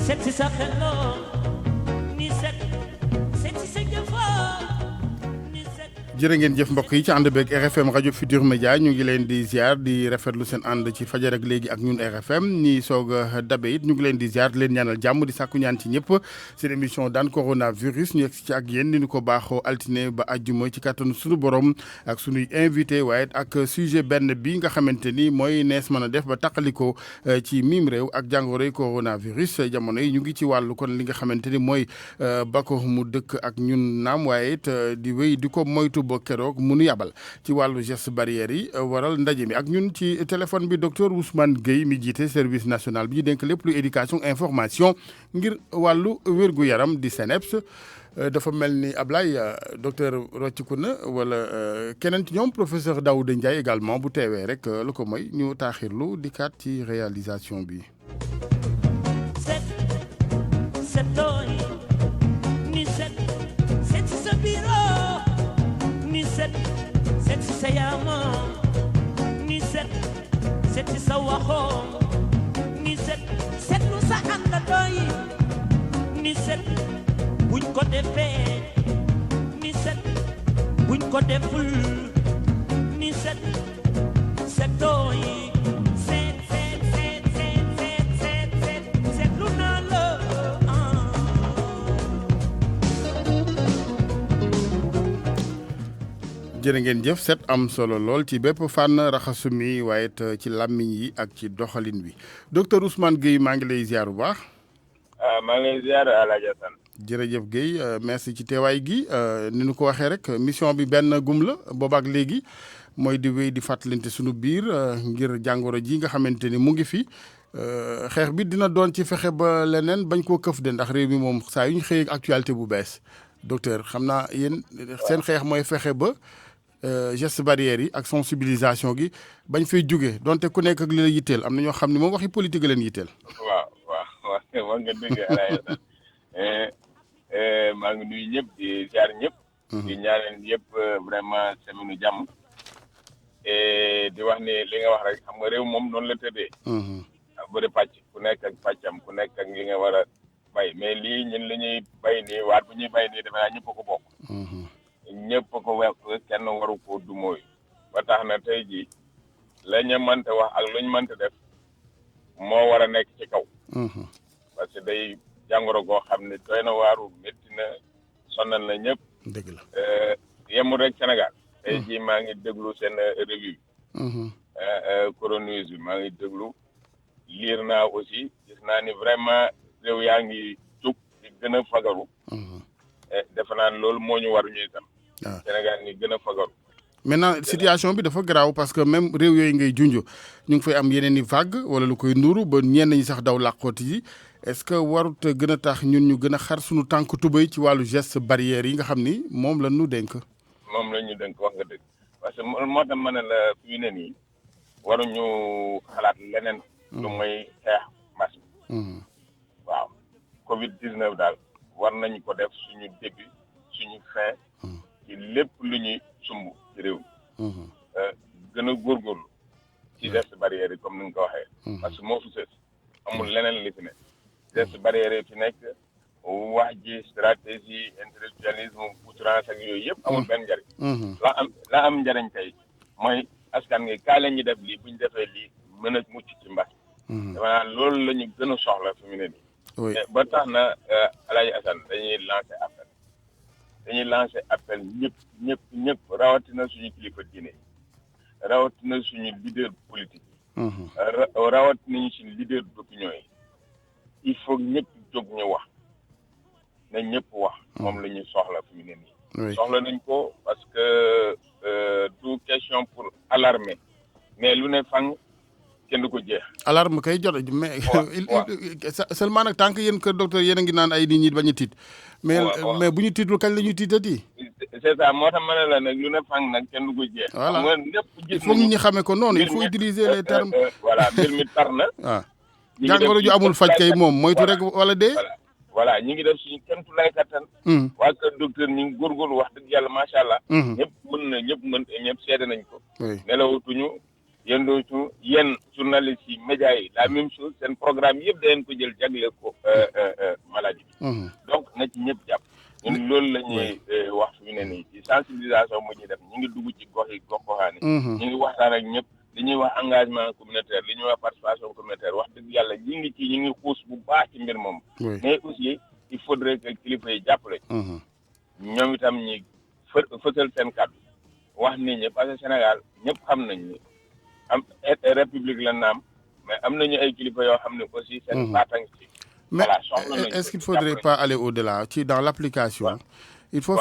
setti sa xeloo ni set setti sa jëfoo ni set. jërë ngeen jëf mbokk yi ci ànd beeg RFM rajo Futur Média ñu ngi leen di ziar di rafetlu seen ànd ci fajar ak léegi ak ñun RFM ñi soog a dabe it ñu ngi leen di ziar di leen ñaanal jàmm di sàkku ñaan ci ñëpp seen émission daan coronavirus ñu yegg ci ak yéen ni ñu ko baaxoo altine ba àjjuma ci kàttanu suñu borom ak suñuy invité waaye ak sujet benn bi nga xamante ni mooy nees mën a def ba taqaliko ci mim réew ak jàngoroy coronavirus jamono yi ñu ngi ci wàllu kon li nga xamante ni mooy bako mu dëkk ak ñun naam waaye it di wéy di ko moytu ba keroog munu yabal ci wàllu geste barrière yi waral ndaje mi ak ñun ci téléphone bi docteur Ousmane Gueye mi jiite service national bi ñu dénk lépp lu éducation information ngir wàllu wér-gu-yaram di SNEIPS dafa mel ni Ablaye docteur rocciku na wala keneen ci ñoom professeur Daouda Ndiaye également bu teewee rek lu ko mooy ñu taaxirlu dikkaat ci réalisation bi. Set si sa yaama ni set si sa waxoo ni set lu sa àndandoo yi ni set buñ ko defee ni set buñ ko deful ni setoo yi set lu naa la jërë ngeen jëf set am solo lool ci bépp fànn raxasu mi waaye it ci làmmiñ yi ak ci doxalin wi docteur Ousmane Gueye maa ngi lay ziar bu baax. maa ngi lay ziar Alaaji Assane. jërëjëf Gueye merci ci teewaay gi ni ñu ko waxee rek mission bi benn gum la boobaak léegi mooy di wéy di fàttalante sunu biir ngir jàngoro ji nga xamante ni mu ngi fi xeex bi dina doon ci fexe ba leneen bañ koo këf de ndax réew mi moom saa yu ñu xëyee actualité bu bees docteur xam naa yéen seen xeex mooy fexe ba. Geste barrière yi ak sensibilisation gi bañ fay jóge donte ku nekk ak li la yitteel am na ñoo xam ne moom waxi politique leen yitteel. waaw wax nga dëgg Alaaji maa ngi nuyu ñëpp di ziar ñëpp. di ñaanal yëpp vraiment semaine jàmm. di wax ni li nga wax rek xam nga réew moom noonu la tëddee. bëri pàcc ku nekk ak pàccam ku nekk ak li nga war a bay mais lii ñun li ñuy bay nii waat bu ñuy bay nii defe naa ñëpp a ko bokk. ñëpp ko wekk kenn waru ko du mooy ba tax na tey jii la ñu mënta wax ak lu ñu mënta def moo war a nekk ci kaw. parce que day jàngoro goo xam ne doy na waaru métti na sonal na ñëpp. dëgg la yemul rek Sénégal. tey jii maa ngi déglu seen revue bi. coronavirus bi maa ngi déglu liir naa aussi gis naa ni vraiment réew yaa ngi jug di gën a fagaru. defe naa loolu moo ñu war ñuy tam. Sénégal ni gën a fagaru. maintenant situation bi dafa garaaw parce que même réew yooyu ngay junj ñu ngi fay am yeneen i vague wala lu koy nuru ba ñenn ñi sax daw làqooti yi est-ce que warut a gën a tax ñun ñu gën a xar suñu tànk tubéy ci wàllu geste barrière yi nga xam ni moom la ñu dénk. moom la ñu dénk wax nga dëgg parce que moo tax ma ne la fi ne nii waruñu xalaat leneen. lu mooy xeex mbas mi. waaw Covid 19 daal war nañu ko def suñu début suñu fin. ci lépp lu ñuy sumb ci réew mi. gën a góorgóorlu ci geste barrière yi comme ni nga ko waxee. parce que moo fi sës amul leneen li fi nekk. geste barrière yi fi nekk wax ji stratégie intellectualisme outrance ak yooyu yëpp amul benn njariñ. la am njariñ tey mooy askan ngi kaay la ñuy def lii bu ñu defee lii mën a mucc ci mbas. dama loolu la ñu gën a soxla fi mu ne nii. ba tax na Alaaji Assane dañuy lancer appel ñëpp rawatina suñu kilifa diine rawatina suñu leader politique yi. rawatina suñu leader d'opinion yi. il faut ñëpp jóg ñu wax na ñëpp wax. moom la ñuy soxla fi mu ne nii. soxla nañ ko parce que du question pour alarmer mais lu ne fang kenn du ko jeex. alarme kay jot mais seulement nag tant que yéen kër docteur yéen a ngi naan ay nit ñi bañ a tiit. mais bu ñu tiitul kañ la ñuy tiitati. c'est ça moo tax ma ne la nag lu ne fang nag kenn du ko jeex. voilà il faut ñu xamee ko noonu il faut utiliser les termes. voilà mbir mi tar na. waaw jàngoro ju amul faj kay moom moytu rek wala dee. voilà ñu ngi def suñu kéemtu lay kattan. waa kër docteur ñu ngi góorgóorlu wax dëgg yàlla macha allah. ñëpp mën seede nañ ko. nelawatuñu yëndootu yéen journalistes yi médias yi la même chose seen programme yëpp daleen ko jël jagleel ko maladie bi donc na ci ñëpp jàpp ñun loolu la ñuy wax fi mu ne nii ci sensibilisation bu ñuy def ñu ngi dugg ci gox yi gox-goxaan yi ñu ngi waxtaan ak ñëpp li ñuy wax engagement communautaire li ñuy wax participation communautaire wax dëgg yàlla ñu ngi xuus bu baax ci mbir moom mais aussi il faudrait que kilifa yi jàppale ñoom itam ñi fësal seen kàddu wax nit ñi parce que Sénégal ñëpp xam nañ ni république la naam mais am nañu ay kilifa yoo xam ne aussi seen baatang ci mais est-ce qu'il faudrait pas aller au-delà dans l'application il faut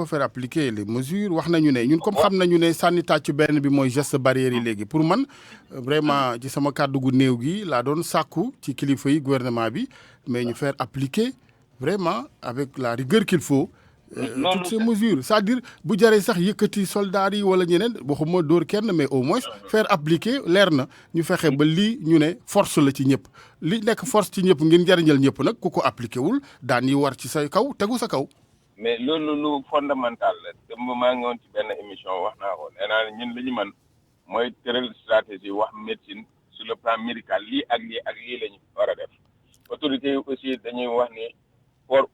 faire appliquer les mesures wax nañu ne ñun comme xam nañu ne sànni tàccu benn bi mooy geste barrière yi léegi pour man vraiment ci sama kàddu gu néew gi laa doon sàkku ci kilifa yi gouvernement bi mais ñu faire appliquer vraiment avec la rigueur qu'il faut toutes ces mesures c'est-à-dire bu jaree sax yëkkati soldats yi wala ñeneen waxuma dóor kenn mais au moins faire appliquer leer na ñu fexe ba lii ñu ne force la ci ñëpp li nekk force ci ñëpp ngeen njariñal ñëpp nag ku ko appliqué wul daan yi war ci sa kaw tegu sa kaw. mais loolu lu fondamental la démb maa ngi woon ci benn émission wax naa ko nee naa ñun li ñu mën mooy tëral stratégie wax médecine sur le plan médical lii ak lii ak lii la ñu war a def autorités yi aussi dañuy wax ni port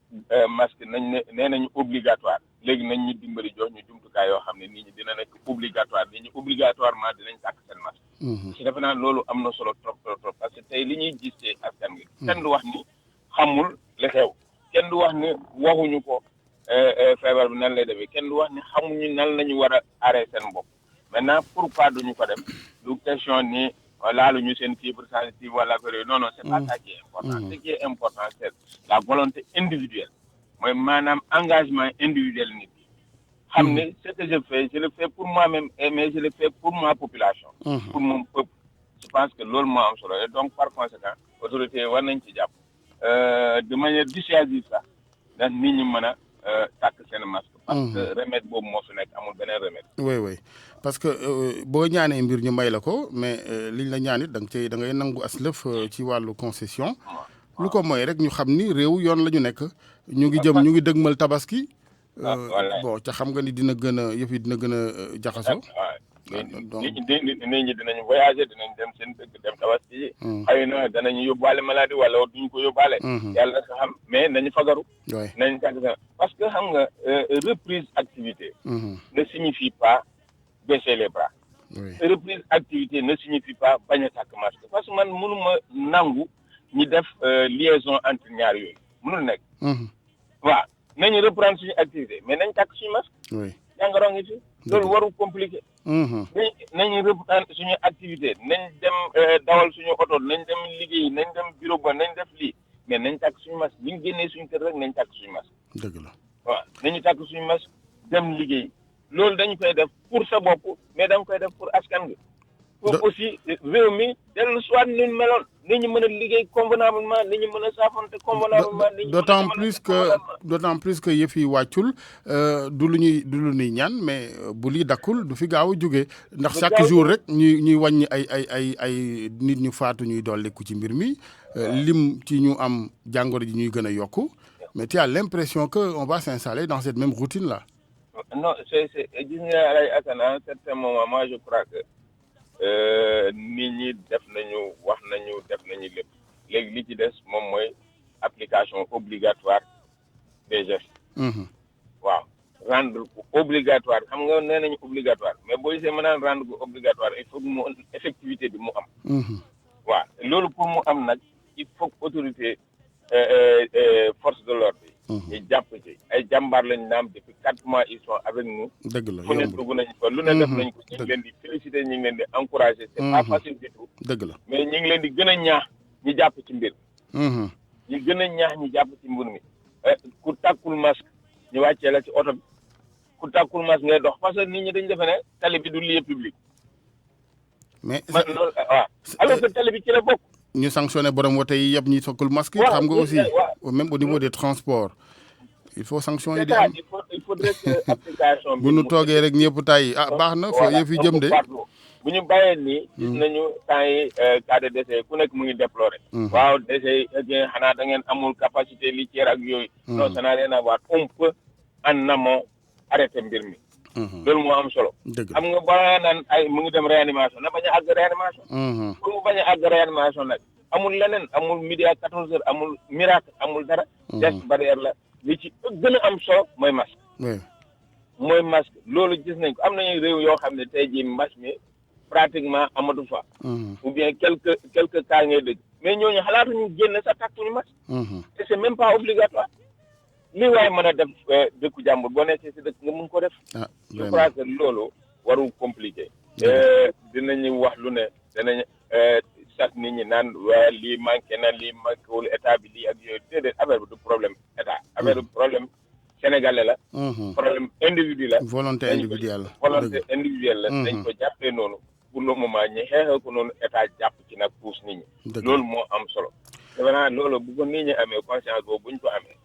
masque nañ ne nee nañu obligatoire léegi nañ ñu dimbali jox ñu jumtukaay yoo xam ne nit ñi dina nekk obligatoire nit ñi obligatoirement dinañ tàkk seen masque. ci defe naa loolu am na solo trop parce que tey li ñuy gis ci askan gi kenn du wax ni xamul li xew kenn du wax ni waxuñu ko feebar bi nan lay demee kenn du wax ni xamuñu nan la ñu war a arrêter seen bopp maintenant pourquoi duñu ko def du question ni laaluñu seen fibre sensitive wala affaire yooyu non c'est pas ça qui est important ce qui est important c'est la volonté individuelle mooy maanaam engagement individuel nit ki xam ne ce que je le fais pour moi-même mais je le fais pour ma population pour mon peuple je pense que loolu moo am solo et donc par conséquent autorité war nañ ci jàpp de manière dissuasive sax ndax nit ñi mën a tàkk seen masque parce que remède boobu moo fi nekk amul beneen remède oui parce que boo ñaanee mbir ñu may la ko mais liñ la ñaan it da ngay nangu aslëf ci wàllu concession lu ko mooy rek ñu xam ni réew yoon la ñu nekk ñu ngi dëgmal tabaski bon ca xam nga ni dina gën a yëf yi dina gën a jaxasoo nit ñi dinañ voyager dinañ dem seen dëkk dem tabaski yi xëy na danañu yóbbaale maladie wala duñu ko yóbbaale yàlla sa xam mais nañu fagaru nañ tàgg parce que xam nga reprise activité ne signifie pas baisser les bras reprise activité ne signifie pas bañ a tàkk masque parce que man mënuma nangu ñi def liaison entre ñaar yooyu mënul nekk waaw nañu reprendre suñu activité mais nañ tàkk suñu masque jàngoro ngi fi loolu warul compliqué nañu reprendre suñu activité nañ dem dawal suñu oto nañ dem liggéey nañ dem bureau ba nañ def lii mais nañ tàkk suñu masque bu ñu génnee suñu kër rek nañ tàkk suñu masque dëgg la waaw nañu tàkk suñu masque dem liggéey loolu dañu koy def pour sa bopp mais danga koy def pour askan gi pour aussi réew mi dellu soit ni ñu meloon ni ñu mën a liggéey convenablement ni ñu mën a saafante convenablement d'autant plus que yëf yi wàccul du lu ñuy ñaan mais bu lii dakkul du fi gaaw a jóge ndax chaque jour rek ñuy wàññi ay nit ñu faatu ñuy dolliku ci mbir mi lim ci ñu am jàngoro ji ñuy gën a yokku mais tu as l'impression que on va s'installer dans cette même routine là. Non, c'est gis nga ay Assane à un certain moment moi je crois que nit ñi def nañu wax nañu def nañu lépp léegi li ci des moom mooy application obligatoire des gestes. waaw rendre obligatoire xam nga nee nañu obligatoire mais boo gisee mën naan rendre ko obligatoire il faut que mu effectivité bi mu am. waaw loolu pour mu am nag il faut que autorité force de l'ordre yi. ñu jàpp ci ay jàmbaar lañ naam depuis 4 mois ils sont avec nous. dëgg la fu ne dugg nañ fa lu ne def nañ ko. ñu ngi leen di féliciter ñu ngi leen di encourager. c'est pas facile du tout. dëgg la mais ñu ngi leen di gën a ñaax ñu jàpp ci mbir. ñu gën a ñaax ñu jàpp ci mbir mi. ku tàkkul masque ñu wàccee la ci oto bi ku tàkkul masque ngay dox parce que nit ñi dañ defe ne tali bi du lieu public. mais loolu waaw alors que tali bi ci la bokk. ñu sanctionné borom wote yi yëpp ñi sokkul masque yi xam nga aussi même au niveau des transports il faut sanction yi di am il faudrait que application bi bu ñu toogee rek ñëpp tay baax na fa yëf yi jëm de bu ñu bàyyee nii gis nañu temps yi cas de décès ku nekk mu ngi déploré waaw décès yi xanaa da ngeen amul capacité litière ak yooyu non ça n'a rien à voir on peut en amont arrêter mbir mi loolu moo am solo. am nga ba naan ay mu ngi dem réanimation na bañ a àgg réanimation. pour mu bañ a àgg réanimation nag amul leneen amul midi à 14 heures amul miracle amul dara. geste barrière la li ci gën a am solo mooy masque. mooy masque loolu gis nañ ko am nañu réew yoo xam ne tey jii mbas mi pratiquement amatu fa. ou bien quelques cas ngay dégg mais ñooñu xalaatuñu génn sa takkuñu masque. et c'est même pas obligatoire. li waaye mën a def dëkku jàmbur boo nekkee si dëkk nga mun ko def. je crois que loolu warul compliqué. dinañu wax lu ne danañ sax nit ñi naan waa lii manqué na lii manqué wul état bi lii ak yooyu déedéet affaire bi du problème état affaire bi problème sénégalais la. problème individu la. volonté individuelle la. dañ ko jàppee noonu pour le moment ñi xeexee ko noonu état jàpp ci nag puus nit ñi. loolu moo am solo. vraiment loolu bu ko nit ñi amee conscience boobu bu ñu ko amee.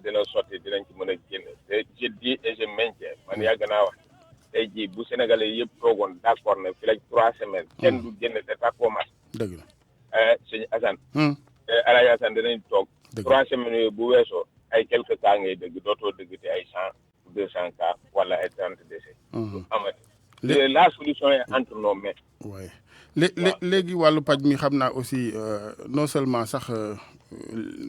dina sotti dinañ ci mën a génn te je dis et je maintiens man yàgg naa wax tey jii bu Sénégalais yëpp toogoon d' accord na fi la 3 semaines. kenn du génn te tàkkoo mas. dëgg la sëñ Assane. Alaaji Assane dinañ toog. 3 semaines yooyu bu weesoo ay quelques cas ngay dëgg dootoo dëgg te ay 100 ou 200 cas wala ay 30 décès. du amati. la solution est entre nos mains. oui léegi wàllu paj mi xam naa aussi non seulement sax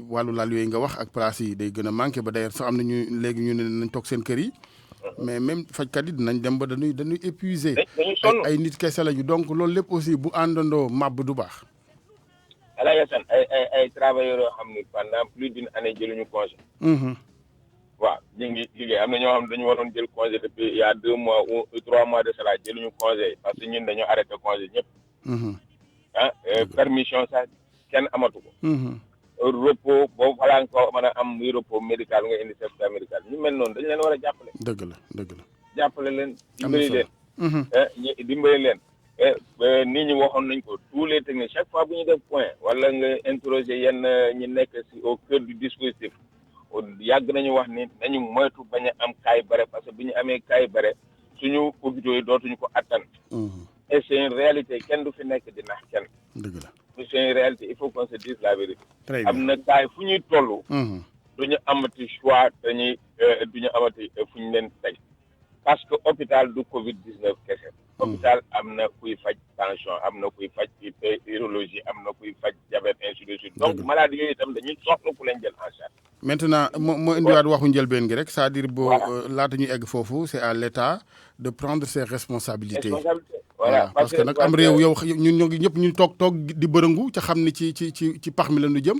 wàllu lal yooyu nga wax ak place yi day gën a manqué ba d'ailleurs sax am na ñu léegi ñu ne nañ toog seen kër yi. mais même fajkat yi dinañ dem ba dañuy épuisé. ay nit kese lañu donc loolu lépp aussi bu àndandoo màbb du baax. Alaaji Assane ay travailleurs yoo xam ne pendant plus d'une année jëluñu congé. waaw ñu ngi liggéey am na ñoo xam ne dañu waroon jël congé depuis il y a 2 mois ou 3 mois de cela jëluñu congé parce que ñun dañoo arrêté congé ñëpp. Permission sax kenn amatu ko. repos boobu balaa nga ko mën a am muy repos médical nga indi certificat médical ñu mel noonu dañu leen war a jàppale. dëgg la. jàppale leen. dimbali leen. dimbali leen. nit ñi waxoon nañ ko tous les techniques chaque fois bu ñu def point wala nga interroger yenn ñi nekk si au cœur du dispositif yàgg nañu wax ni nañu moytu bañ a am kaay bare parce que bu ñu amee kaay bare suñu hôpitaux yi dootuñu ko attan. et c'est une réalité kenn du fi nekk di nax kenn. dëgg la c'est une réalité il faut qu'on se dise la vérité. am na kaay fu ñuy toll. duñu amati choix duñu amati fu ñu leen teg parce que hôpital du Covid 19 kese. hôpital am na kuy faj tension am na kuy faj urologie am na kuy faj diabète ainsi de suite. donc maladie yooyu itam dañuy soxla ku leen jël en charge. maintenant moo indiwaat waxu njëlbeen gi rek c'est-à-dire boo laata ñu egg foofu c'est à l'État de prendre ses responsabilités. voilà parce que nag am réew yow ñun ñoo ngi ñëpp ñu toog di bërëngu ca xam ni ci pax mi la ñu jëm.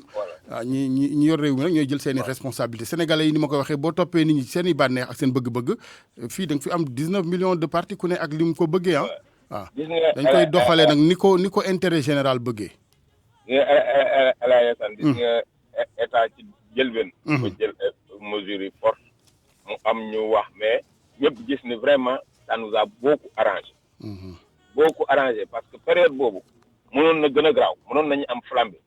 waaw ñi yor réew mi nag ñooy jël seen i responsabilités sénégalais yi ni ma ko waxee boo toppee nit ñi seen i bànneex ak seen bëgg-bëgg fii da nga fi am 19 millions de partis ku ne ak li mu ko bëggee ah. waaw dañ koy doxalee nag ni ko intérêt général bëggee. gis nga état ci jëlbeen. ko jël mesures yi forte mu am ñu wax mais ñëpp gis ni vraiment ça nous a beaucoup arrangé. beaucoup arrangé parce que période boobu mënoon na gën a graaw mënoon nañu am flambé.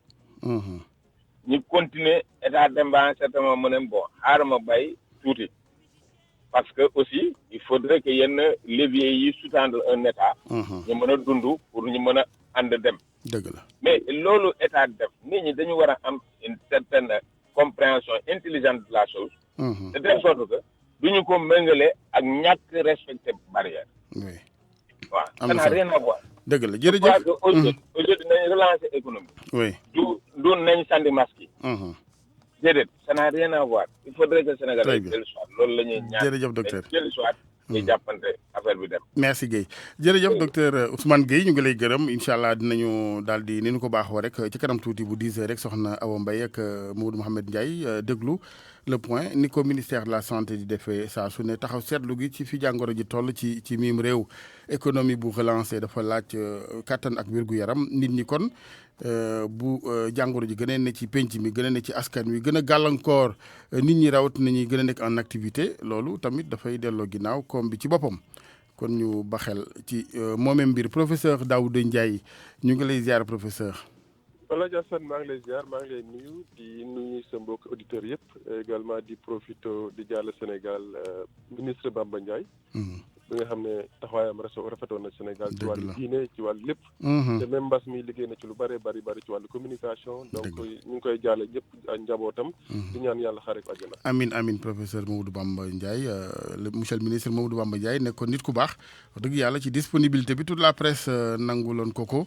ñu continuer état dem ba un certain moment mu ne bon xaaral ma bay tuuti parce que aussi il faudrait que yenn leviers yi sous-tendre un état. ñu mën a dund pour ñu mën a ànd dem. dëgg la mais loolu état def nit ñi dañu war a am une certaine compréhension intelligente de la chose. de telle sorte que duñu ko méngale ak ñàkk respecter barrière. oui waaw ça n'a rien à voir. dëgg la jërëjëf aujourd'hui nañ relancer économie. oui du nañ sandi masque yi. déedéet ça n'a rien à voir il faudrait que Sénégal yi dellu soit loolu la ñuy ñaan jërëjëf docteur dellu soit ñu jàppante affaire bi dem. merci Guèye jërëjëf docteur Ousmane Guèye ñu ngi lay gërëm incha allah dinañu daal di ni ñu ko baaxoo rek ci kanam tuuti bu 10 heures rek soxna Awa Mbaye ak Mamadou Mouhamed Ndiaye déglu le point ni ko ministère de la santé di defee saa su ne taxaw seetlu gi ci fi jàngoro ji toll ci miim réew économie bu relancé dafa laaj kattan ak wér-gu-yaram nit ñi kon bu jàngoro ji gën a ne ci penc mi gën a ne ci askan wi gën a gàllankoor nit ñi rawat nañuy gën a nekk en activité loolu tamit dafay delloo ginnaaw koom bi ci boppam kon ñu baxel ci moomee mbir professeur Daouda Ndiaye ñu ngi lay ziar professeur. Alaaji Assane maa ngi lay ziar maa ngi lay nuyu di nuyu sa mbokk auditeurs yëpp également di profito di jàll Sénégal ministre Bamba Ndiaye. bi nga xam ne taxawaayam rafetoon na Sénégal ci wàllu diine ci wàllu lépp te même mbas mi liggéey na ci lu bari ci wàllu communication donc ñu ngi koy jaale ñëpp ak njabootam di ñaan yàlla xaare ko àjjana amin professeur Mamadou Bamba Ndiaye monsieur le ministre Mamadou Bamba Ndiaye nekkoon nit ku baax wax dëgg yàlla ci disponibilité bi toute la presse nanguloon ko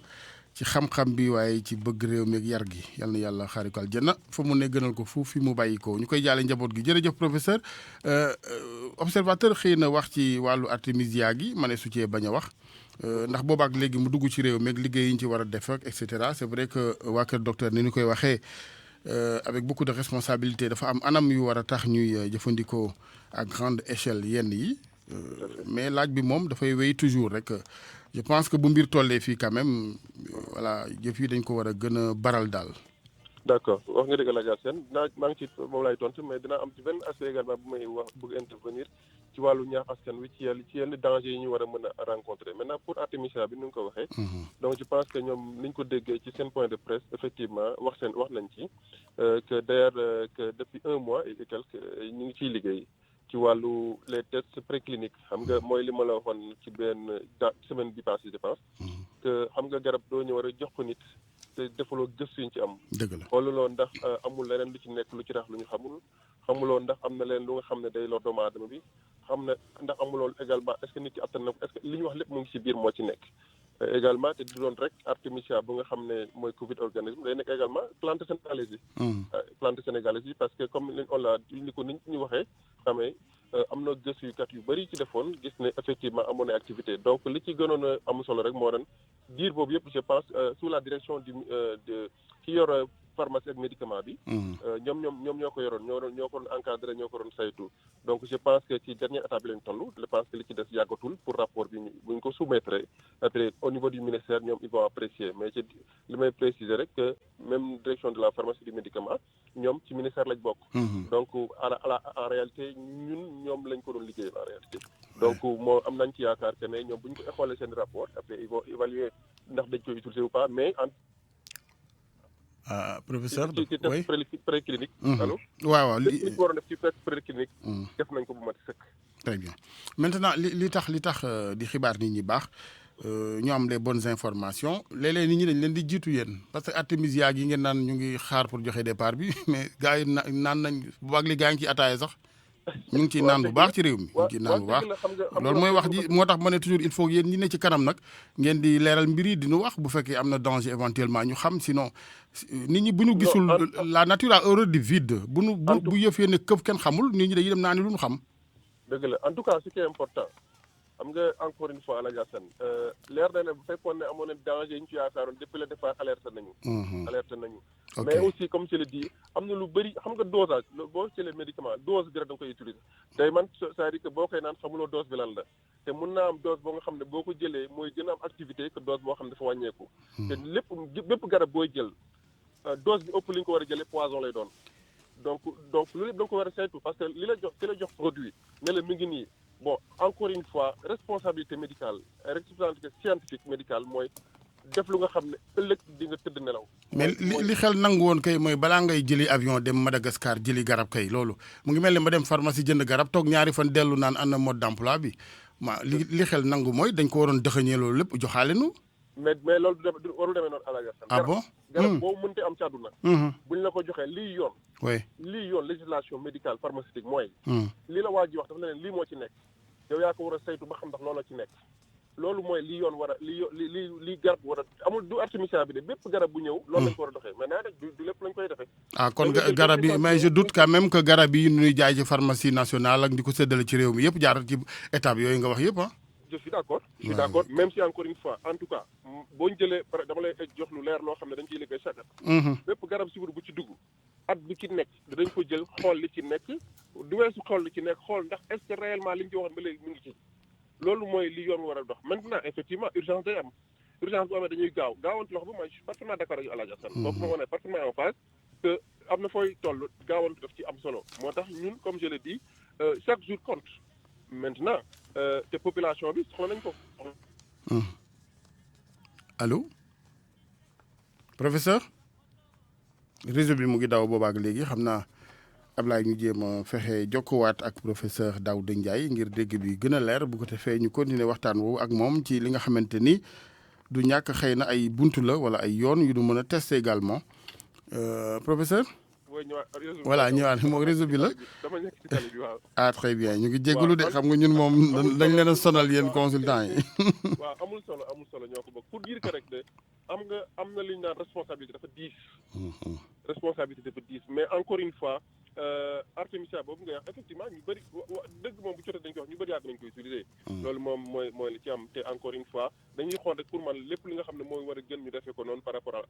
ci xam-xam bi waaye ci bëgg réew mi ak yar gi yal na yàlla xaari ko àjjana fa mu ne gënal ko fu fi mu bàyyi ko ñu koy jaale njaboot gi jërëjëf professeur observateur xëy na wax ci wàllu artémisia gi ma ne su cee bañ a wax ndax boobaak léegi mu dugg ci réew mi ak liggéey yi ñu ci war a def ak et cetera c'est vrai que waa kër docteur ni ñu koy waxee avec beaucoup de responsabilité dafa am anam yu war a tax ñuy jëfandikoo à grande échelle yenn yi mais laaj bi moom dafay wéy toujours rek je pense que bu mbir tollee fii quand même voilà jëf yi dañ ko war a gën a baral daal. d'accord wax nga dëgg la Diassène maa ngi ci moom laay tontu mais dinaa am ci benn aspect également bu may wax bëgg intervenir ci wàllu ñaax askan wi ci yenn danger yi ñu war a mën a rencontrer maintenant pour artémisia bi ni nga ko waxee. donc je pense que ñoom ni ñu ko déggee ci seen point de presse effectivement wax nañ ci que d'ailleurs que depuis 1 mois et quelques ñu ngi ciy liggéey. ci wàllu les tests précliniques xam nga mooy li ma la waxoon ci benn semaine bi passée je pense que xam nga garab doo ñëw war a jox ko nit te defaloo gëstu yuñ ci am. dëgg la xooluloo ndax amul leneen lu ci nekk lu ci rax lu ñu xamuloo ndax am na leen lu nga xam ne day lor doomu aadama bi xam na ndax amuloo également est-ce que nit ki attan na est-ce que li ñu wax lépp mu ngi ci biir moo ci nekk. également te du doon rek artémisia bu nga xam ne mooy Covid organisme day nekk également plante sénégalaise yi parce que comme on l'a ni ko nit ñu waxee xamee am na gëstukat yu bëri ci defoon gis ne effectivement amoon na activité donc li ci gënoon a am solo rek moo doon diir boobu yëpp je pense sous la direction de ki yor pharmacie ak médicament bi ñoom ñoo ko yoroon ñoo ko doon encadré ñoo ko doon saytu donc je pense que ci dernière étape bi lañ toll je pense que li ci des yàggatul pour rapport bi bu ñu ko soumettre après au niveau du ministère ñoom ils vont apprécier mais ci li may préciser rek que même direction de la pharmacie du médicament ñoom ci ministère lañ bokk donc en réalité ñoom lañ ko doon liggéey en réalité donc moo am nañ ci yaakaar que ne ñoom bu ñu ko xoolee seen rapport après ils vont évaluer ndax dañ koy utiliser ou pas mais professeur ci test préclinique allo waaw li ñu waroon def ci test préclinique def nañ ko bu mat sëkk. très bien maintenant li tax di xibaar nit ñi baax ñu am les bonnes informations léeg-léeg nit ñi dañ leen di jiitu yéen parce que artémisia gi ngeen naan ñu ngi xaar pour joxe départ bi mais gars yi naan nañ bu baax li gaa ngi ci ataaya sax ñu ngi ciy naan bu baax ci réew mi ñu ngi ciy naan bu baax loolu mooy wax ji moo tax ma ne toujours il faut yéen ñi ne ci kanam nag ngeen di leeral mbir yi di ñu wax bu fekkee am na danger éventuellement ñu xam sinon nit ñi bu ñu gisul la nature a horreur du vide bu yëfee ne këf kenn xamul nit ñi dañuy dem naa ni lu ñu xam. dëgg la en tout cas ce qui est important xam nga encore une fois Alaaji Assane leer na ne bu fekkoon ne amoon na danger yi ñu ci yaakaaroon depuis le départ alerté nañu. mais aussi comme je le dis am na lu bëri xam nga dosage boo jëlee médicament dose bi rek da nga koy utiliser tey man c'est-à-dire que boo koy naan xamuloo dose bi lan la te mun naa am dose boo nga xam ne boo ko jëlee mooy gën a am activité que dose boo xam ne dafa wàññeeku. te bépp garab booy jël dose bi ëpp li nga ko war a jëlee poison lay doon donc loolu yëpp da nga ko war a saytu parce que li la jox produit ne la mi ngi nii bon encore une fois responsabilité médicale responsabilité scientifique médicale mooy def lu nga xam ne ëllëg di nga tëdd nelaw. mais li xel nangu woon kay mooy balaa ngay jëli avion dem Madagascar jëli garab kay loolu mu ngi mel ni ma dem pharmacie jënd garab toog ñaari fan dellu naan ana mode d'emploi bi li xel nangu mooy dañ ko waroon dëxëñee loolu lépp joxaale nu. mais loolu warul demee noonu Alaaji Assane. ah bon garab boo mënti am ci àdduna. buñ la ko joxee lii yoon. lii yoon législation médicale pharmaceutique mooy. lii la waa ji wax dafa ne leen lii moo ci nekk yow yaa ko war a saytu ba xam ndax looloo ci nekk. loolu mooy li yoon war a li garab war a amul du artémisia bi de bépp garab bu ñëw. loolu lañ ko war a doxee mais naa rek du lépp lañ koy defee. kon garab yi mais je doute quand même que garab yi ñuy jaay ci pharmacie nationale ak di ko séddale ci réew mi yëpp jaar ci étape yooyu nga wax yëpp ah. je suis d'accord même si encore une fois en tout cas boo ñu jëlee dama lay jox lu leer loo xam ne dañ ciy liggéey chaque at. bépp garab sibir bu ci dugg at bu ci nekk dañ ko jël xool li ci nekk du weesu xool li ci nekk xool ndax est-ce que réellement li ñu ci waxoon ba léegi mu ngi ci. loolu mooy li yoon war a dox maintenant effectivement urgence day am urgence bu amee dañuy gaawantu loxo ba mooy je suis parfaitement d'accord ak Alaaji Assane. kooku moo ne parfaitement en phase que am na fooy toll gaawantu daf ci am solo moo tax ñun comme je l'ai dit chaque jour compte maintenant te population bi soxla nañ ko. allo professeur réseau bi mu ngi daw boobaak léegi xam naa Ablaye ñu jéem a fexe jokkowaat ak professeur Daouda Ndiaye ngir dégg bi gën a leer bu ko defee ñu continuer waxtaan woowu ak moom ci li nga xamante ni du ñàkk xëy na ay buntu la wala ay yoon yu du mën a tester également professeur. voilà ñëwaat moom réseau bi la. ah très bien ñu ngi jégalu de xam nga ñun moom dañ leen a sonal yéen consultants yi. waaw amul solo ñoo ko bokk pour dire que rek de am na li ñu naan responsabilité dafa diis. responsabilité dafa diis mais encore une fois artémisia boobu nga wax effectivement ñu bëri dëgg moom bu jotee dañ koy wax ñu bëri yàgg nañ ko utiliser. loolu moom mooy li ci am te encore une fois dañuy xool rek pour man lépp li nga xam ne mooy war a gën ñu defee ko noonu par rapport à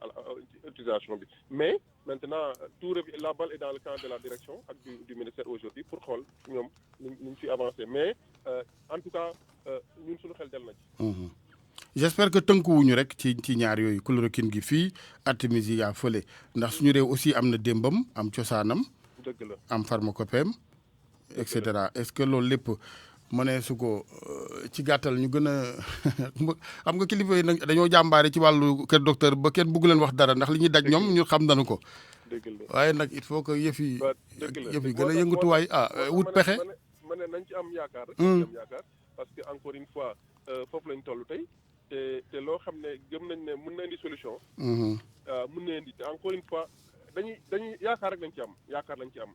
utilisation bi mais maintenant tout la balle est dans le camp de la direction ak du ministère aujourd'hui pour xool ñoom ñu fi avancé mais en tout cas ñun suñu xel del na ci. j'espère que tënkuwuñu rek ci ñaar yooyu chloroquine gi fii artémisia fële ndax suñu réew aussi am na démbam am cosaanam. dëgg la am pharmacopée et cetera est-ce que loolu lépp mënee su ko ci gàttal ñu gën a xam nga kilifa yi nag dañoo jàmbaare ci wàllu kër docteur ba kenn bëgg leen wax dara ndax li ñuy daj ñoom ñu xam nañu ko. waaye nag il faut que yëf yi gën a yëngatuwaay wut pexe. ma ne nañ ci am yaakaar rek. nañ ci am yaakaar parce que encore une fois foofu lañ toll tey te loo xam ne gëm nañ ne mën na indi solution. mën na indi te encore une fois dañuy yaakaar rek lañ ci am yaakaar lañ ci am.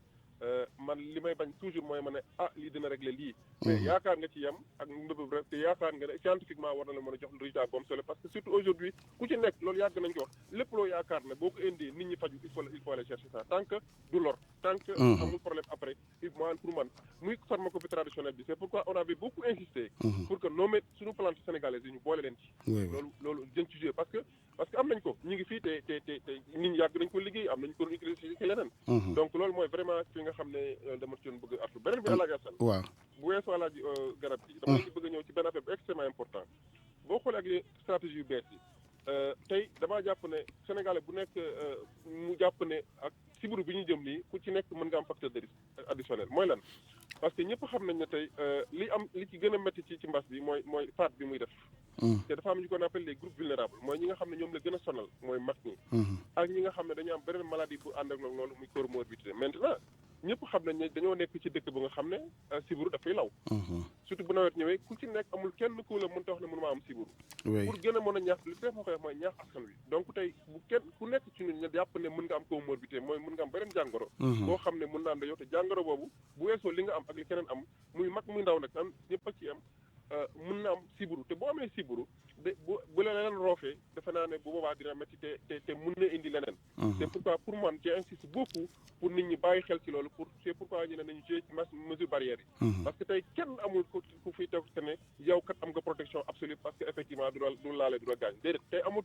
man li may bañ toujours mooy ma ne lii dina régler lii. mais yaakaar nga ci yem ak mbëbëb rek te yaakaar nga ne scientifiquement war na la mën a jox résultat bu am solo parce que surtout aujourd'hui ku ci nekk loolu yàgg nañ ko wax lépp loo yaakaar ne boo ko indee nit ñi faju il faut aller chercher ça tant que du lor tant que amul problème après pour man muy pharmacopée traditionnelle bi c'est pourquoi on avait beaucoup insisté pour que noo met suñu plante sénégalaise yi ñu boole leen ci loolu jën ci jouer parce que am nañ ko ñu ngi fii te nit ñi yàgg nañ ko liggéey am nañ ko utiliser ci leneen donc loolu mooy vraiment nga xam ne dama ci doon bëgg a artu beneen bi Alaaji Assane waaw bu weesoo Alaaji garab gi dama ci bëgg a ñëw ci benn affaire bu extrêmement important boo xoolee ak les stratégies yu bees yi tey damaa jàpp ne Sénégalais bu nekk mu jàpp ne ak sibiru bi ñu jëm nii ku ci nekk mën nga am facteur de risque additionnel mooy lan parce que ñëpp xam nañ ne tey li ci gën a métti ci mbas bi mooy faat bi muy def te dafa am ñu ko appelle les groupes vulnérables mooy ñi nga xam ne ñoom la gën a sonal mooy mag ñi ak ñi nga xam ne dañu am beneen maladie bu ànd ak loolu muy comorbidité maintenant ñëpp xam nañ ne dañoo nekk ci dëkk bu nga xam ne sibiru dafay law surtout bu nawet ñëwee ku ci nekk amul kenn ku la mën ta wax ne mënu maa am sibiru pour gën a mën a ñaax li def ma koy wax mooy ñaax askan wi donc tey bu kenn ku nekk ci ñun jàpp ne mën nga am comorbidité mooy mën nga am beneen jàngoro boo xam ne mën na am da yow te jàngoro boobu bu weesoo li nga am ak li keneen am muy mag muy ndaw nag am ñëpp a ci am mën na am sibiru te boo amee sibiru bu la leneen roofee defe naa ne bu boobaa dina métti te mën na indi leneen c'est pourquoi pour man j'insiste beaucoup pour nit ñi bàyyi xel ci loolu c'est pourquoi ñu ne nañu jouer ci mesure barrière yi parce que tey kenn amul ku fiy teg te ne yow kat am nga protection absolue parce que effectivement du laale du la gaañ déedéet tey amul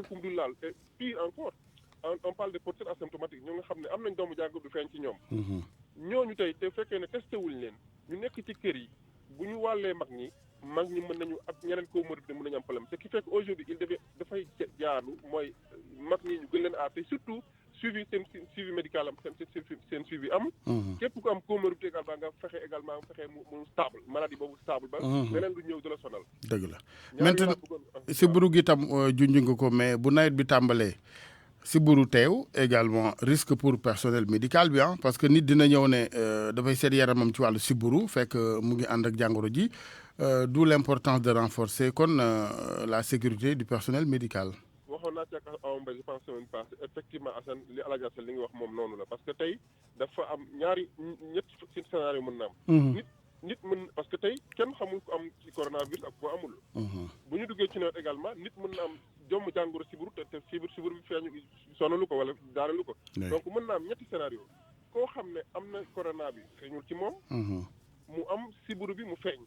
kum du laal te pire encore on parle de porteurs asymptomatiques ñoo nga xam ne am nañ doomu jàngoro du feeñ ci ñoom ñooñu tey te fekkee ne testé wuñ leen ñu nekk ci kër yi bu ñu wàllee mag ñi mën nañu ak ñeneen comorbidité mën nañu am problème ce qui fait que aujourd'hui il devait dafay jaadu mooy mag ñi ñu gën leen aar te surtout seen suivi médical am seen suivi am képp ku am comorbidité également nga fexe mu stable maladie boobu stable ba leneen du ñëw de la sonal dëgg la maintenant sibiru gi tam junj nga ko mais bu nawet bi tàmbalee sibiru teew également risque pour personnel médical bi parce que nit dina ñëw ne dafay seet yaramam ci wàllu sibiru fekk mu ngi ànd ak jàngoro ji d'où l'importance de renforcer kon la sécurité du personnel médical. waxoon naa ci ak Mbay je pense semaine passée effectivement Assane li Alaaji Assane li nga wax moom noonu la parce que tey dafa am ñetti scénario mën na am nit mën parce que tey kenn xamul ko am ci coronavirus ak ko amul bu ñu duggee ci nawet également nit mën na am jomm jàngoro sibiru te sibiru bi feeñu sonalu ko wala daanalu ko donc mën na am ñetti scénario koo xam ne am na corona bi feeñul ci moom mu am sibiru bi mu feeñ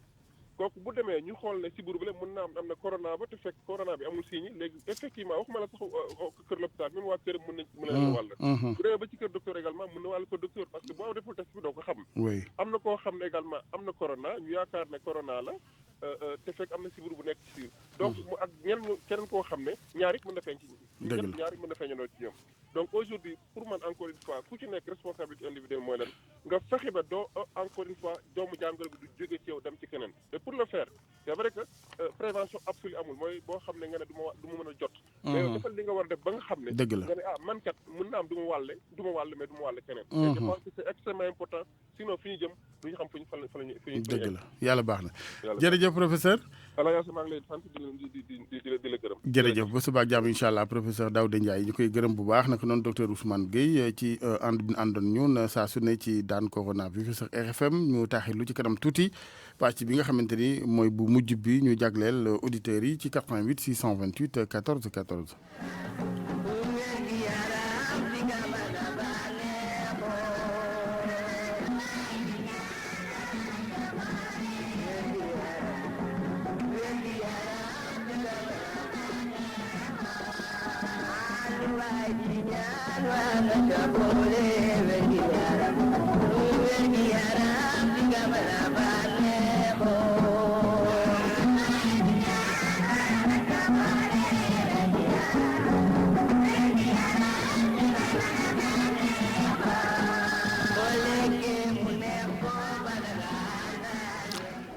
kooku bu demee ñu xool ne sibiru bi la mën naa am na corona ba te fekk corona bi amul signe léegi effectivement waxuma la sax kër l'hôpital même waa këram mën na wàll bu demee ba ci kër docteur également mën na wàll ko docteur parce que boo deful test bi doo ko xam am na koo xam ne également am na corona ñu yaakaar ne corona la te fekk am na sibiru bu nekk ci biir donc mu ak keneen koo xam ne ñaar it mën na feeñ ci ñaar it mën na feeñandoo ci ñoom donc aujourd'hui pour man encore une fois ku ci nekk responsabilité individuelle mooy lan nga fexe ba doo encore une fois doomu jàngoro bi du jóge ci yow dem ci keneen te pour le faire c'est vrai que prévention absolue amul mooy boo xam ne nga ne du ma mën a jot. mais yow defal li nga war a def ba nga xam ne. dëgg la nga ne man kat mën na am du ma wàlle mais du ma wàlle keneen. et je pense que c'est extrêmement important sinon fi ñu jëm du ñu xam fu ñu fa la ñu. dëgg la yàlla baax na. jërëjëf professeur. voilà yaa maa ngi lay sant di la gërëm. jërëjëf ba suba ak jàmm incha allah professeur Daouda Ndiaye ñu koy gërëm bu baax naka noonu docteur Ousmane Gueye ci ànd bi ñu àndoon ñun saa su ne ci daan coronavirus ak RFM ñu taaxirlu ci kanam tuuti pàcc bi nga xamante ni mooy bu mujj bi ñu jagleel auditeurs yi ci 88 628 14 14.